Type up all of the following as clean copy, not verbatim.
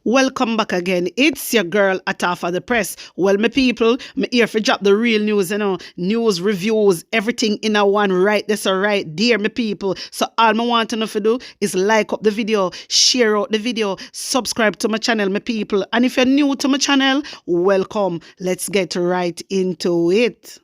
Welcome back again. It's your girl Atafa the Press. Well, my people, me here for drop the real news, news, reviews, everything in a one right. That's all right, dear my people. So all I want to know for do is like up the video, share out the video, subscribe to my channel, my people. And if you're new to my channel, welcome. Let's get right into it.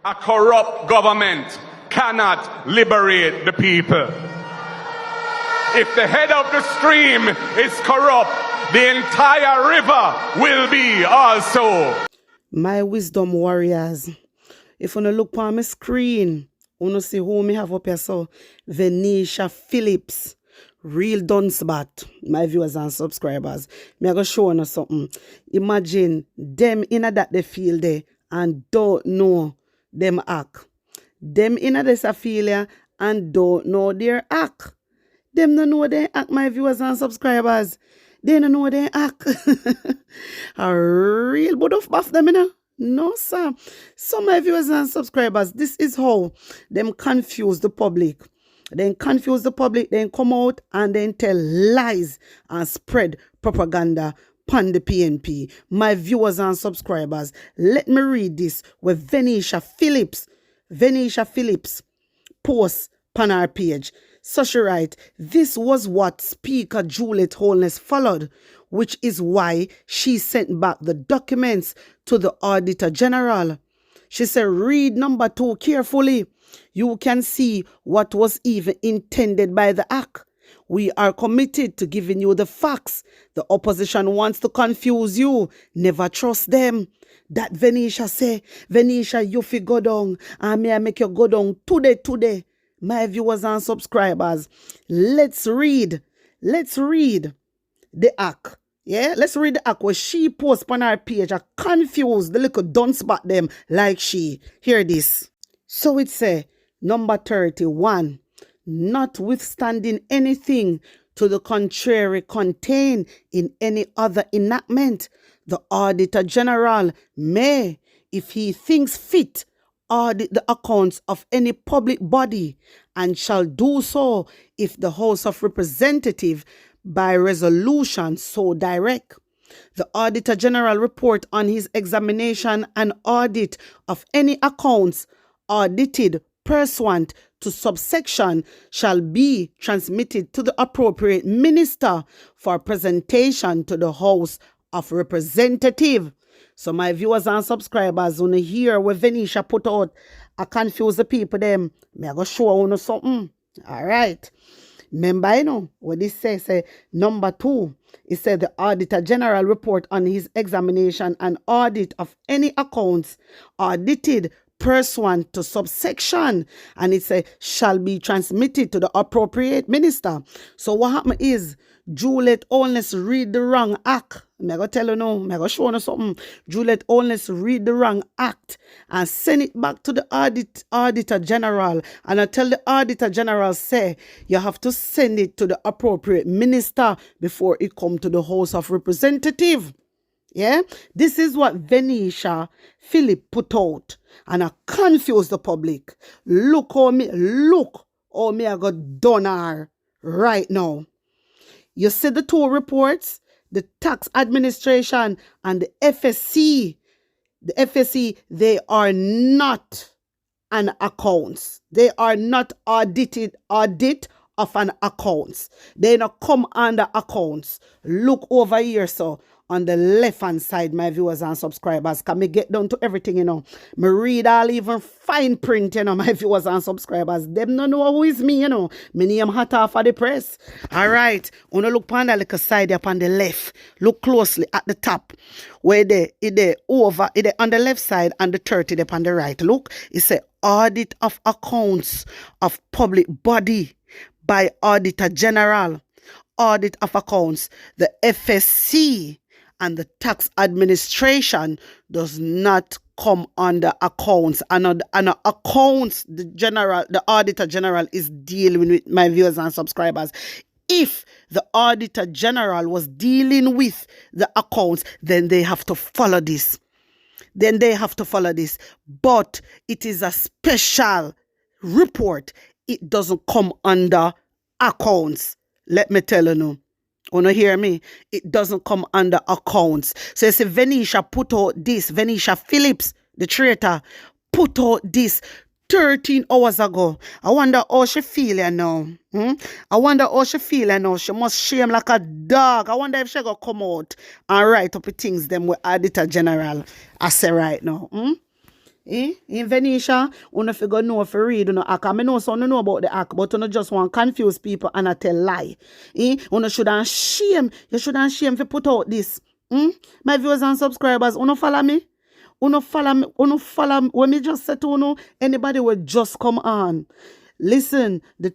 A corrupt government cannot liberate the people. If the head of the stream is corrupt, the entire river will be also. My wisdom warriors, if you look on my screen, you see who me have up here. So, Venetia Phillips, real duncebat, my viewers and subscribers. Me I go show you something. Imagine them in that they feel there and don't know them act. Them in this affiliate and don't know their act. Them don't know they act, my viewers and subscribers. They don't know they act. A real bud of buff them, No, sir. So, my viewers and subscribers, this is how them confuse the public. Then confuse the public, then come out and then tell lies and spread propaganda pan the PNP. My viewers and subscribers, let me read this with Venetia Phillips posts pan our page. So she write, this was what Speaker Juliet Holness followed, which is why she sent back the documents to the Auditor General. She said, read number 2 carefully. You can see what was even intended by the act. We are committed to giving you the facts. The opposition wants to confuse you. Never trust them. That Venetia say, Venetia, you fi go down. And may I make you go down today. My viewers and subscribers, let's read the act. Yeah, let's read the act where she posts on her page. I confuse the little dunce back them like she. Hear this. So it say, number 31. Notwithstanding anything to the contrary contained in any other enactment, the Auditor General may, if he thinks fit, audit the accounts of any public body and shall do so if the House of Representatives by resolution so direct. The Auditor General report on his examination and audit of any accounts audited pursuant to subsection shall be transmitted to the appropriate minister for presentation to the House of Representatives. So my viewers and subscribers, when you hear what Venetia put out, I confuse the people them. Me I go show you something. All right. Remember, what this says, number 2, it said the Auditor General report on his examination and audit of any accounts audited pursuant to subsection, and it says shall be transmitted to the appropriate minister. So what happened is Juliet Holness read the wrong act. I'm going to tell you now, I'm going to show you something. Juliet Holness read the wrong act and send it back to the Auditor General. And I tell the Auditor General, say, you have to send it to the appropriate minister before it come to the House of Representatives. Yeah, this is what Venetia Phillips put out, and I confuse the public. Look how me I got done her right now. You see the 2 reports, the tax administration and the FSC. The FSC, they are not an accounts. They are not audit of an accounts. They not come under accounts. Look over here, so on the left hand side, my viewers and subscribers, can me get down to everything, Me read all even fine print, my viewers and subscribers. Them don't know who is me, Me name Atafa the Press. All right. Wanna look on the little side up on the left. Look closely at the top. Where it on the left side and the 30 up on the right. Look, it say audit of accounts of public body by Auditor General. Audit of accounts. The FSC and the tax administration does not come under accounts. And accounts, the Auditor General is dealing with, my viewers and subscribers, if the Auditor General was dealing with the accounts, then they have to follow this. But it is a special report. It doesn't come under accounts. Let me tell you now. Wanna hear me? It doesn't come under accounts. So you see, Venetia put out this. Venetia Phillips, the traitor, put out this 13 hours ago. I wonder how she feeling now. I wonder how she feeling now. She must shame like a dog. I wonder if she gonna come out and write up the things them with Auditor General. I say right now. In Venetia, you figure know if you read the act. I know some know about the act, but you just want to confuse people and I tell lie. You shouldn't shame. You shouldn't shame to put out this. My viewers and subscribers, you follow me? You follow me? When me just say to you, anybody will just come on. Listen, the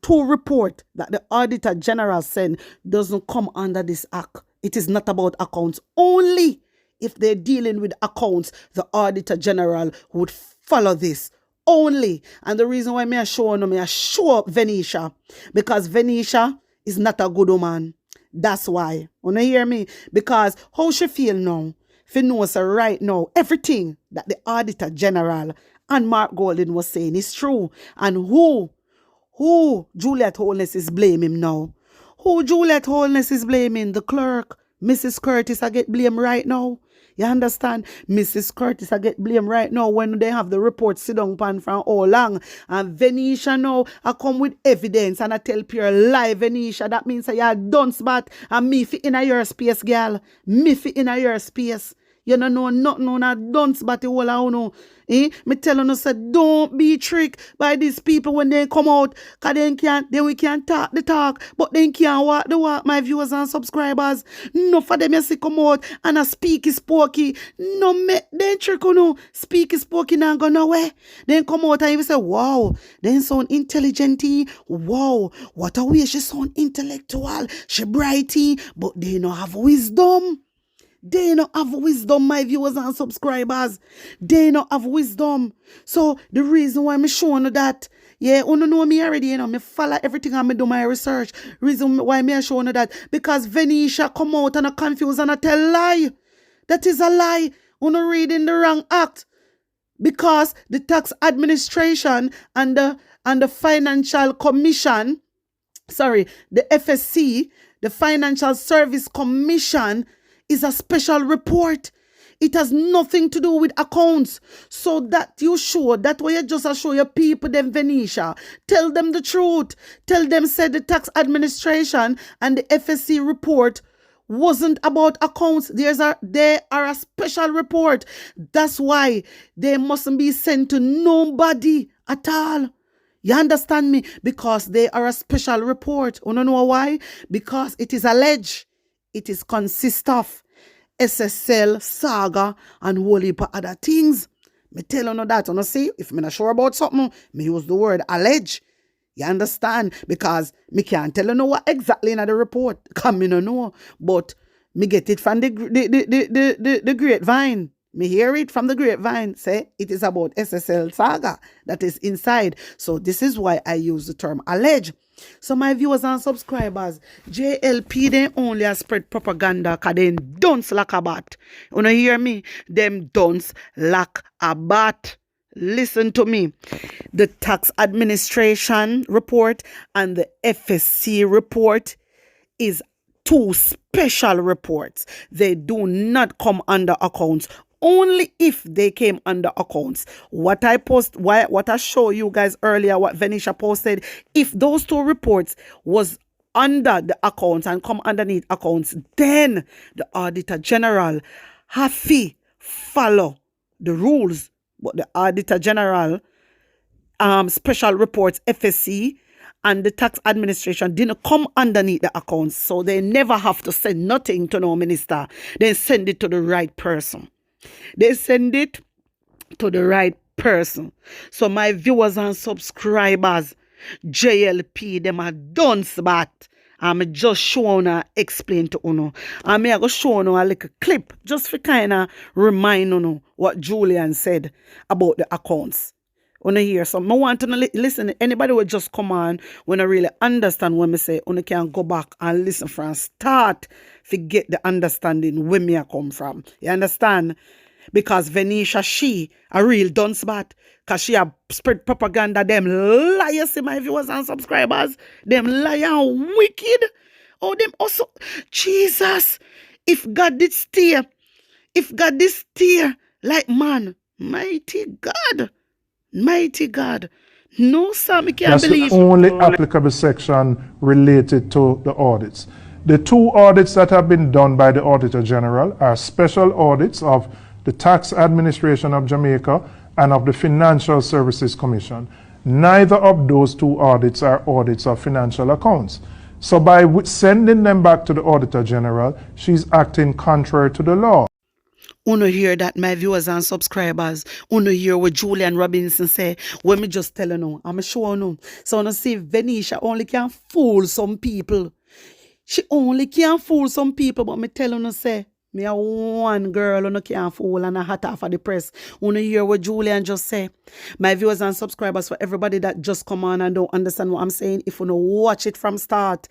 two report that the Auditor General sent doesn't come under this act. It is not about accounts only. If they're dealing with accounts, the Auditor General would follow this only. And the reason why I show up Venetia, because Venetia is not a good woman. That's why. Wanna hear me? Because how she feel now? If you know so right now, everything that the Auditor General and Mark Golden was saying is true. And who Juliet Holness is blaming now? Who Juliet Holness is blaming? The clerk. Mrs. Curtis, I get blamed right now. You understand? Mrs. Curtis, I get blamed right now when they have the report sit down pan from all long. And Venetia now, I come with evidence and I tell pure lie, Venetia. That means I you're dunce bat and me fit in a your space, girl. Me fit in a your space. You don't know nothing on a dunce bat you all know. Me tell you, say, don't be tricked by these people when they come out. Because we can't talk the talk, but they can't walk the walk, my viewers and subscribers. No for them you see come out and a speaky spokey. No, they trick you no. Speaky spokey not go nowhere. Then come out and you say, wow, then sound intelligent. Wow, what a way she sound intellectual. She brighty, but they don't have wisdom. They don't have wisdom, my viewers and subscribers. They don't have wisdom. So the reason why I'm showing you that, yeah, you know me already, me follow everything and me do my research. Reason why I'm showing you that, because Venetia come out and I confuse and I tell lie. That is a lie. You reading the wrong act. Because the tax administration and the financial commission, the FSC, the Financial Service Commission, is a special report. It has nothing to do with accounts. So that you show, that way you just show your people them Venetia. Tell them the truth. Tell them said the tax administration and the FSC report wasn't about accounts. They are a special report. That's why they mustn't be sent to nobody at all. You understand me? Because they are a special report. You know why? Because it is alleged. It is consist of SSL, saga, and whole heap of other things. Me tell you that. You see, if I'm not sure about something, me use the word allege. You understand? Because me can't tell you know what exactly in the report. Because me no know. But me get it from the grapevine. Me hear it from the grapevine. Say it is about SSL saga that is inside. So this is why I use the term allege. So my viewers and subscribers, JLP they only spread propaganda because they dunce like a bat. You know hear me? Them dunce like a bat. Listen to me. The tax administration report and the FSC report is two special reports. They do not come under accounts. Only if they came under accounts. What I show you guys earlier, what Venetia posted, if those two reports was under the accounts and come underneath accounts, then the Auditor General have to follow the rules. But the Auditor General special reports, FSC, and the tax administration didn't come underneath the accounts. So they never have to send nothing to no minister. They send it to the right person. They send it to the right person. So my viewers and subscribers, JLP, them are dunce bat. I'm just showing her, explain to you. I'm going to show you a little clip just for kind of remind you what Julian said about the accounts. Una hear so I want to listen. Anybody will just come on when I really understand when me say una can go back and listen from start to get the understanding where me I come from. You understand? Because Venetia, she a real dunce bat. Cause she a spread propaganda. Them liars, see my viewers and subscribers. Them liar and wicked. Oh, them also Jesus. If God did steer like man, mighty God. Mighty God. No, sir, me can't That's believe. the only applicable section related to the audits. The two audits that have been done by the Auditor General are special audits of the Tax Administration of Jamaica and of the Financial Services Commission. Neither of those two audits are audits of financial accounts. So by sending them back to the Auditor General, she's acting contrary to the law. Uno hear that, my viewers and subscribers. Uno hear what Julian Robinson say. When me just tell you now, I'm sure no. So uno see Venetia only can fool some people. She only can fool some people, but me tell you say, me a one girl who can't fool and a hot off of the press. Uno hear what Julian just say. My viewers and subscribers, for everybody that just come on and don't understand what I'm saying, if you no watch it from start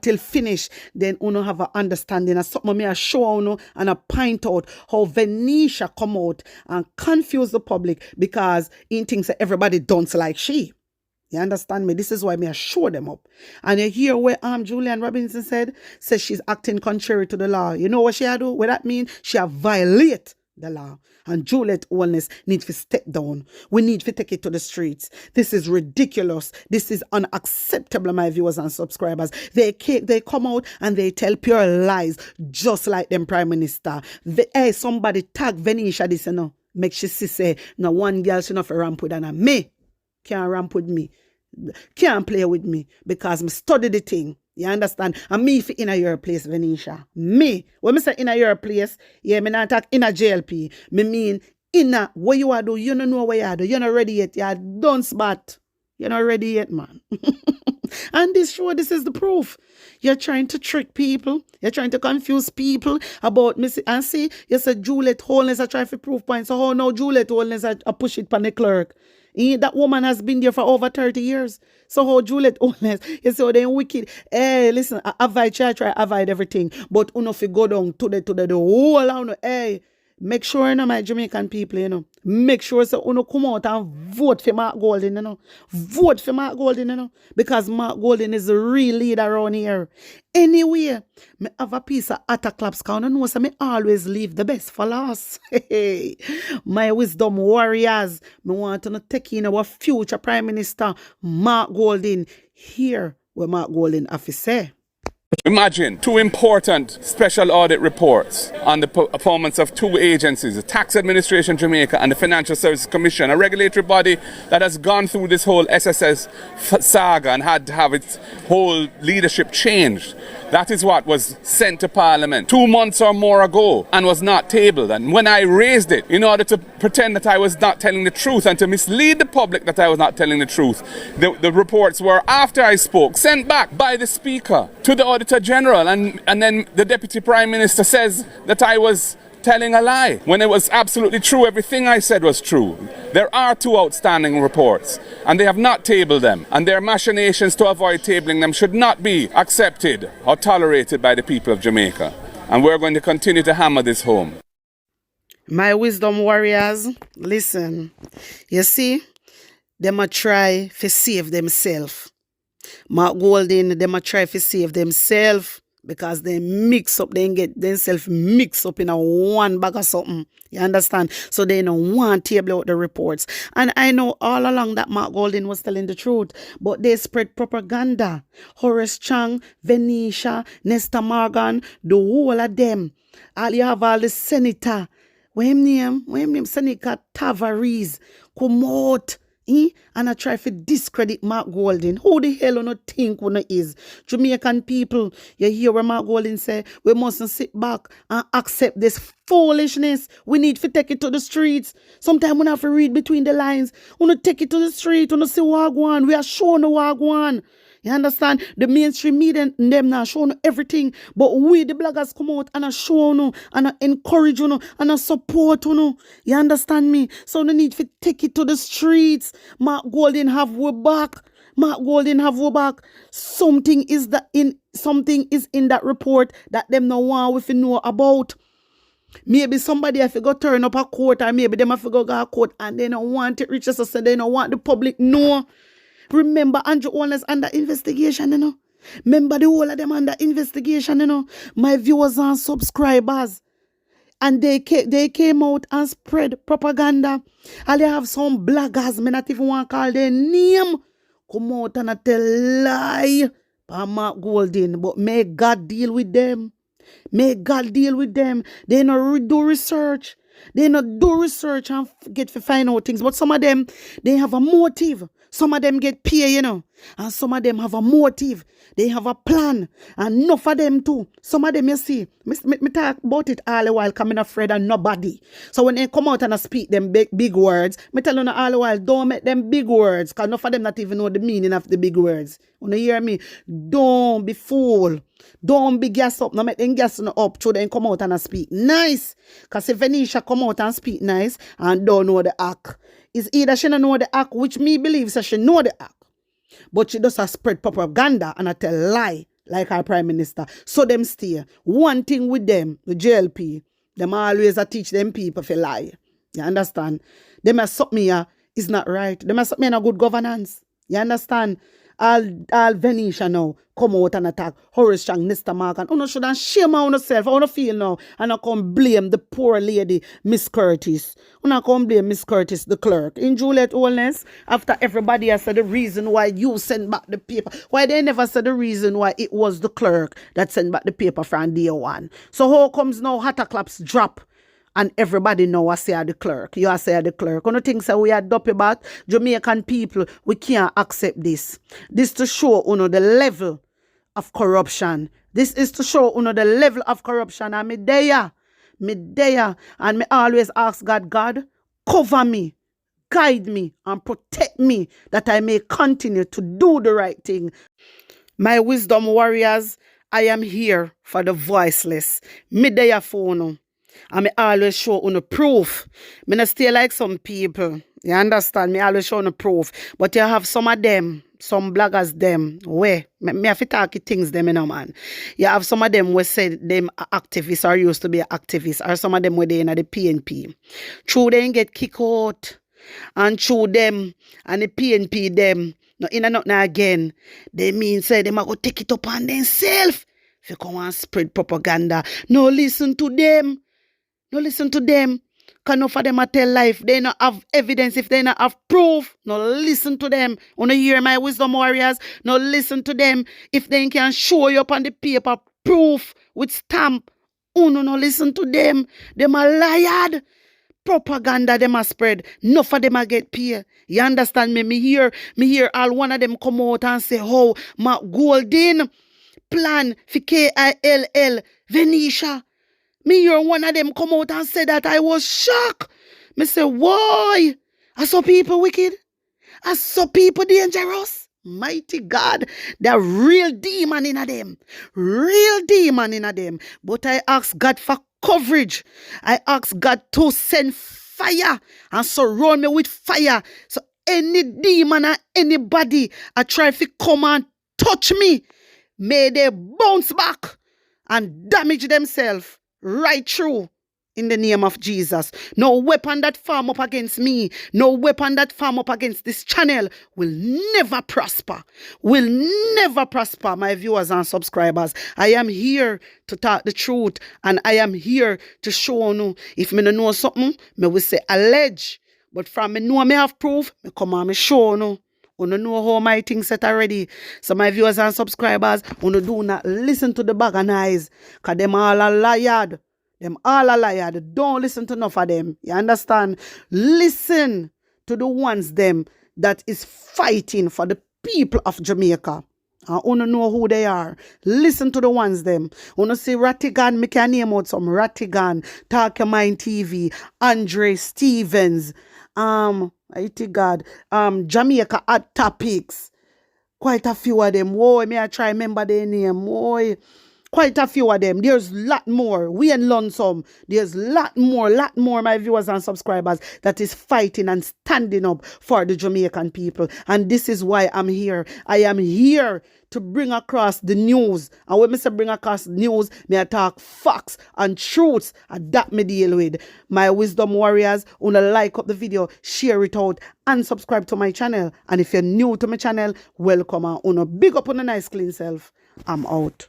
till finish, then uno have an understanding. And something me a show uno and a point out how Venetia come out and confuse the public because he thinks that everybody don't like she. You understand me? This is why me I show them up. And you hear where Julian Robinson says she's acting contrary to the law. You know what she do? What that mean? She have violate the law. And Juliet Wellness needs to step down. We need to take it to the streets. This is ridiculous. This is unacceptable, my viewers and subscribers. They come out and they tell pure lies, just like them Prime Minister. Somebody tag Venetia this, you know. Make she say, no one girl should not ramp with and me. Can't ramp with me, can't play with me because me study the thing. You understand? And me if in a your place, Venetia. Me. When me say in a your place, yeah, me not talk in a JLP. Me mean in a what you are do, you don't know what you are do. You're not ready yet. You're done spot. You're not ready yet, man. And this is the proof. You're trying to trick people. You're trying to confuse people about Missy. And see, you said Juliet Holness I try for proof points. So how now Juliet Holness I push it pan the clerk. That woman has been there for over 30 years. So how Juliet Holness, you say, oh, they wicked. Hey, listen, I avoid everything. But uno fi go down to the whole uno, hey, make sure, you know, my Jamaican people, you know, make sure so uno come out and vote for Mark Golding, you know. Vote for Mark Golding, you know, because Mark Golding is the real leader around here. Anyway, me have a piece of utter claps count and know so me always leave the best for last. My wisdom warriors, me want to take in our future Prime Minister Mark Golding. Here where Mark Golding have to say. Imagine two important special audit reports on the performance of two agencies, the Tax Administration Jamaica and the Financial Services Commission, a regulatory body that has gone through this whole SSS saga and had to have its whole leadership changed. That is what was sent to Parliament 2 months or more ago and was not tabled. And when I raised it, in order to pretend that I was not telling the truth and to mislead the public that I was not telling the truth, the reports were, after I spoke, sent back by the Speaker to the Auditor General. And then the Deputy Prime Minister says that I was telling a lie when it was absolutely true. Everything I said was true. There are two outstanding reports and they have not tabled them, and their machinations to avoid tabling them should not be accepted or tolerated by the people of Jamaica. And we're going to continue to hammer this home. My wisdom warriors, listen. You see, them a try to save themselves. Mark Golding, them a try to save themselves because they mix up, they get themselves mixed up in a one bag of something. You understand? So they don't want to table out the reports. And I know all along that Mark Golding was telling the truth, but they spread propaganda. Horace Chang, Venetia, Nesta Morgan, the whole of them. All you have all the senator. What him name? Senator Tavares. Come out. And I try to discredit Mark Golding. Who the hell you think one is? Jamaican people, you hear where Mark Golding say, we mustn't sit back and accept this foolishness. We need to take it to the streets. Sometimes we have to read between the lines. We take it to the street. We see what going on. We are showing what going on. You understand? The mainstream media them now show you everything. But we the bloggers come out and show you and encourage you and support you. You understand me? So no need to take it to the streets. Mark Golden have we back. Mark Golden have we back. Something is in that report that them no want we know about. Maybe somebody have to go turn up a court, or maybe them have to go a court and they don't want it reach us, so they don't want the public know. Remember Andrew Holness under investigation, you know. Remember the whole of them under investigation, you know. My viewers and subscribers. And they came out and spread propaganda. And they have some bloggers, me not even want to call their name, come out and tell lie. Mark Golden, but may God deal with them. May God deal with them. They not do research. They not do research and get to find out things. But some of them, they have a motive. Some of them get paid, you know. And some of them have a motive. They have a plan. And enough of them too. Some of them, you see, me talk about it all the while, coming afraid of nobody. So when they come out and speak them big words, me tell you all the while, don't make them big words. Because enough of them not even know the meaning of the big words. You hear me? Don't be fool. Don't be gas up. No make them gas up so they come out and speak nice. Because if Venetia come out and speak nice and don't know the act, it's either she don't know the act, which me believes that she know the act. But she does spread propaganda and I tell lie like our prime minister. So them stay. One thing with them, the JLP, them always teach them people to lie. You understand? Them as something here is not right. Them as something in a good governance. You understand? All Venetia now come out and attack Horace Chang, Mr. Mark, and you should shame on yourself. How you feel now? And I come blame the poor lady, Miss Curtis. And I come blame Miss Curtis, the clerk. In Juliet Holness, after everybody has said the reason why you sent back the paper, why they never said the reason why it was the clerk that sent back the paper from day one. So how comes now Hatter Claps drop? And everybody know I say the clerk. You are say the clerk. One thing say we are dope about Jamaican people, we can't accept this. This to show the level of corruption. This is to show the level of corruption. And me there. And me always ask God, cover me, guide me, and protect me that I may continue to do the right thing. My wisdom warriors, I am here for the voiceless. Me there for you. And me always show on proof. Me not stay like some people. You understand? Me always show on proof. But you have some of them, some bloggers them, where me have to talk things them, you know, man. You have some of them who say them are activists or used to be activists, or some of them where they in the PNP. True, they get kicked out. And through them and the PNP them, no in and nothing again. They mean say them are going to take it upon themselves. If you come and spread propaganda, no listen to them. No listen to them. Because no for them a tell life. They not have evidence if they not have proof. No listen to them. Wanna hear my wisdom warriors? No listen to them. If they can show you up on the paper proof with stamp. Oh no listen to them. Them a liar. Propaganda them a spread. No for them a get paid. You understand me? Me hear all one of them come out and say, oh, Mark Golden plan for KILL Venetia. Me hear one of them come out and say that. I was shocked. Me say, why? I saw people wicked. I saw people dangerous. Mighty God, the real demon in them. Real demon in them. But I ask God for coverage. I ask God to send fire and surround me with fire. So any demon or anybody I try to come and touch me, may they bounce back and damage themselves. Right through in the name of Jesus. No weapon that form up against me, no weapon that form up against this channel will never prosper. Will never prosper, my viewers and subscribers. I am here to talk the truth and I am here to show you. If me don't know something, me will say allege. But from me know me have proof, me come and me show you. You know how my things set already. So my viewers and subscribers, you do not listen to the bag and eyes. Because them all are liar. Them all are liar. Don't listen to enough of them. You understand? Listen to the ones them that is fighting for the people of Jamaica. And you know who they are. Listen to the ones them. You see Rattigan, me can name out some Rattigan, Talk Your Mind TV, Andre Stevens, mighty God, Jamaica Hot Topics, Quite a few of them. Whoa, me I try remember their name. Whoa. Quite a few of them. There's lot more. We in Lonesome. There's lot more, my viewers and subscribers that is fighting and standing up for the Jamaican people. And this is why I'm here. I am here to bring across the news. And when I say bring across news, me I talk facts and truths, and that me deal with. My wisdom warriors, wanna like up the video, share it out, and subscribe to my channel. And if you're new to my channel, welcome and big up on a nice clean self. I'm out.